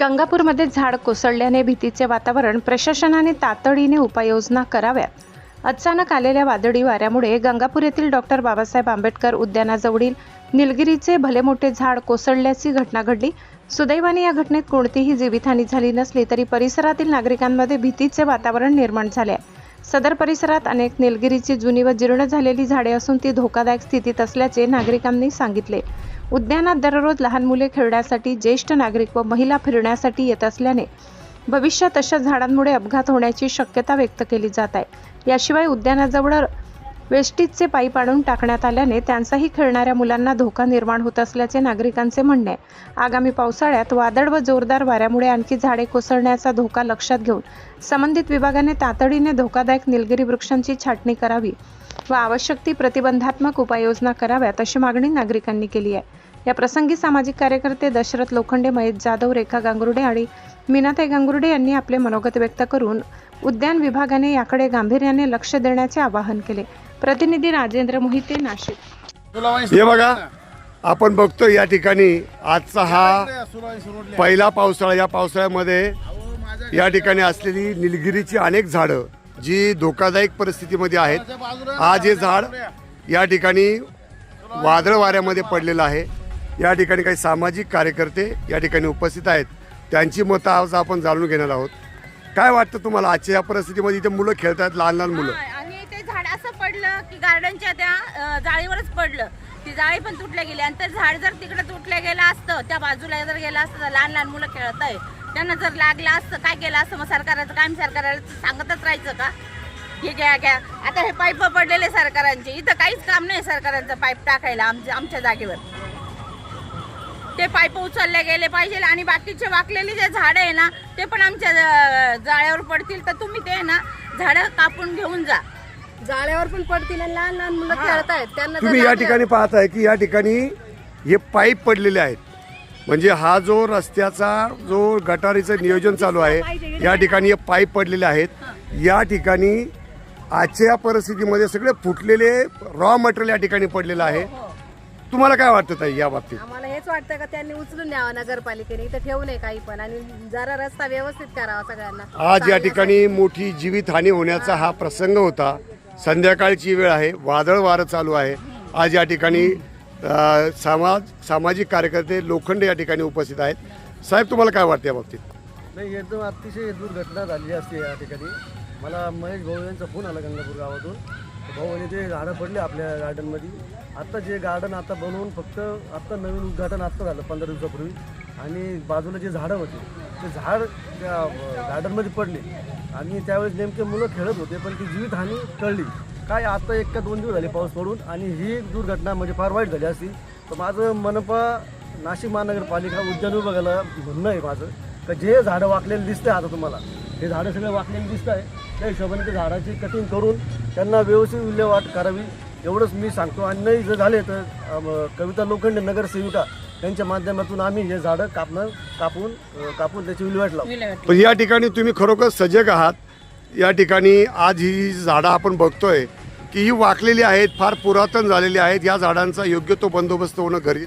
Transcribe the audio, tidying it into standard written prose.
गंगापूरमध्ये झाड कोसळल्याने भीतीचे वातावरण, प्रशासनाने तातडीने उपाययोजना कराव्यात. अचानक आलेल्या वादळी वाऱ्यामुळे गंगापूर येथील डॉक्टर बाबासाहेब आंबेडकर उद्यानाजवळील निलगिरीचे भले मोठे झाड कोसळल्याची घटना घडली. सुदैवाने या घटनेत कोणतीही जीवितहानी झाली नसली तरी परिसरातील नागरिकांमध्ये भीतीचे वातावरण निर्माण झाले आहे. सदर परिसरात अनेक निलगिरीची जुनी व जीर्ण झालेली झाडे असून ती धोकादायक स्थितीत असल्याचे नागरिकांनी सांगितले. उद्यानात दररोज लहान मुले खेळण्यासाठी, ज्येष्ठ नागरिक व महिला फिरण्यासाठी येत असल्याने भविष्यात अशा झाडांमुळे अपघात होण्याची शक्यता व्यक्त केली जात आहे. याशिवाय उद्यानाजवळ वेस्टेजचे पाईप आणून टाकण्यात आल्याने त्यांचाही खेळणाऱ्या मुलांना धोका निर्माण होत असल्याचे नागरिकांचे म्हणणे आहे. आगामी पावसाळ्यात वादळ व जोरदार वाऱ्यामुळे आणखी झाडे कोसळण्याचा धोका लक्षात घेऊन संबंधित विभागाने तातडीने धोकादायक निलगिरी वृक्षांची छाटणी करावी व आवश्यक ती प्रतिबंधात्मक उपाययोजना कराव्यात अशी मागणी नागरिकांनी केली आहे. या प्रसंगी सामाजिक कार्यकर्ते दशरथ लोखंडे, महेश जाधव, रेखा गांगुर्डे आणि मीनाताई गांगुर्डे यांनी आपले मनोगत व्यक्त करून उद्यान विभागाने याकडे गांभीर्याने लक्ष देण्याचे आवाहन केले. प्रतिनिधी राजेंद्र मोहिते, नाशिक. हे बघा, आपण बघतो या ठिकाणी आजचा हा पहिला पावसाळा. या पावसाळ्यामध्ये या ठिकाणी असलेली निलगिरीची अनेक झाडं जी धोकादायक परिस्थितीमध्ये आहेत. आज हे झाड या ठिकाणी वादळ वाऱ्यामध्ये पडलेलं आहे. या ठिकाणी काही सामाजिक कार्यकर्ते या ठिकाणी उपस्थित आहेत. त्यांची मतं आज आपण जाणून घेणार आहोत. काय वाटतं तुम्हाला आजच्या या परिस्थितीमध्ये? इथे मुलं खेळतात, लहान लहान मुलं, आणि ते झाड असं पडलं की गार्डनच्या त्या जाळीवरच पडलं. ती जाळी पण तुटल्या गेली आणि ते झाड जर तिकडे तुटल्या गेलं असतं, त्या बाजूला जर गेलं असतं तर लहान लहान मुलं खेळत आहे, त्यांना जर लागलं असतं, काय केलं असतं? मग सरकाराचं काम सरकारला सांगतच राहायचं का? हे घ्या घ्या. आता हे पाईप पडलेले सरकारांचे, इथं काहीच काम नाही सरकारांचं पाईप टाकायला आमच्या जागेवर. ते पाईप उचलले गेले पाहिजे आणि बाकीचे वाकलेले जे झाडं आहे ना ते पण आमच्या जाळ्यावर पडतील, तर तुम्ही ते ना झाडं कापून घेऊन जा. जाळ्यावर पण पडतील आणि लहान लहान मुलं खेळत आहेत, त्यांना तुम्ही या ठिकाणी पाहताय की या ठिकाणी हे पाईप पडलेले आहेत. म्हणजे हा जो रस्त्याचा जो गटारीचं नियोजन चालू आहे, या ठिकाणी हे पाईप पडलेले आहेत. या ठिकाणी आजच्या परिस्थितीमध्ये सगळे फुटलेले रॉ मटेरियल या ठिकाणी पडलेलं आहे. तुम्हाला काय वाटतं ताई या बाबतीत? आम्हाला हेच वाटतं का त्यांनी उचलून न्यावं नगरपालिकेने, इथं ठेवू नये काही पण, आणि जरा रस्ता व्यवस्थित करावा सगळ्यांना. आज या ठिकाणी मोठी जीवितहानी होण्याचा हा प्रसंग होता. संध्याकाळची वेळ आहे, वादळ वारं चालू आहे. आज या ठिकाणी सामाजिक कार्यकर्ते लोखंडे या ठिकाणी उपस्थित आहेत. साहेब, तुम्हाला काय वाटतं या बाबतीत? नाही, एकदम अतिशय दुर्घटना झालेली असते या ठिकाणी. मला महेश भाऊ यांचा फोन आला गंगापूर गावातून. भाऊ आणि ते झाडं पडले आपल्या गार्डनमध्ये. आत्ता जे गार्डन आता बनवून फक्त आत्ता नवीन उद्घाटन आत्ता झालं 15 दिवसापूर्वी, आणि बाजूला जे झाडं होते ते झाड त्या गार्डनमध्ये पडले आणि त्यावेळेस नेमके मुलं खेळत होते, पण ती जीवितहानी टळली. काय आता 1 का 2 दिवस झाले पाऊस पडून, आणि ही दुर्घटना म्हणजे फार वाईट झाली असती. तर माझं मनपा नाशिक महानगरपालिका उद्यान विभागाला म्हणणं आहे माझं, का जे झाडं वाकलेले दिसते आता तुम्हाला, हे झाडं सगळे वाकलेले दिसत आहे, त्या हिशोबाने ते झाडाची कटिंग करून त्यांना व्यवस्थित विल्हेवाट करावी एवढंच मी सांगतो. आणि नाही जर झाले तर कविता लोखंडे नगरसेविका त्यांच्या माध्यमातून आम्ही हे झाडं कापून त्याची विल्हेवाट लावू. पण या ठिकाणी तुम्ही खरोखर सजग आहात. या ठिकाणी आज ही झाडं आपण बघतोय की ही वाकलेली आहेत, फार पुरातन झालेली आहेत. या झाडांचा योग्य तो बंदोबस्त होणं गरजेचं